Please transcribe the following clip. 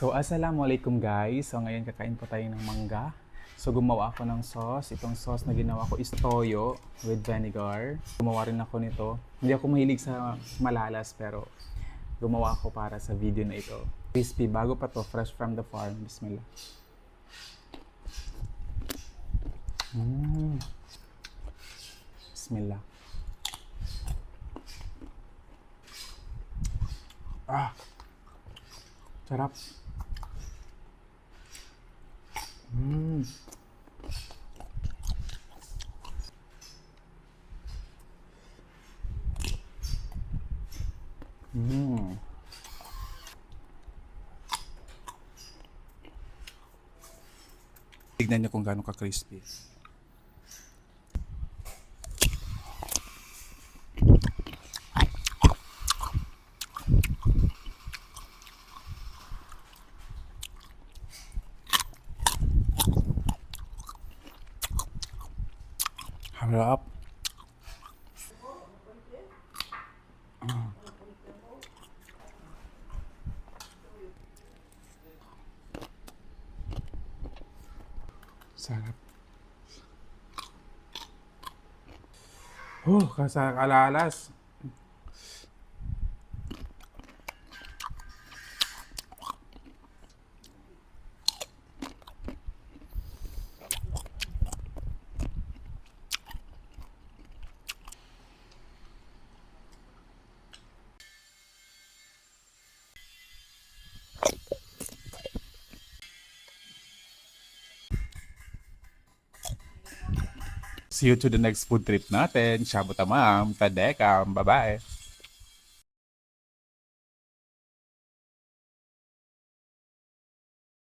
So, assalamualaikum guys. So, ngayon kakain po tayo ng mangga. So, gumawa ako ng sauce. Itong sauce na ginawa ko is toyo with vinegar. Gumawa rin ako nito. Hindi ako mahilig sa malalas pero gumawa ako para sa video na ito. Crispy. Bago pa to. Fresh from the farm. Bismillah. Bismillah. Sarap. Tignan niyo kung gaano ka-crispy. Harap. Sarap. Kalalas. See you to the next food trip natin. Shabu tamam, tadekam, bye-bye.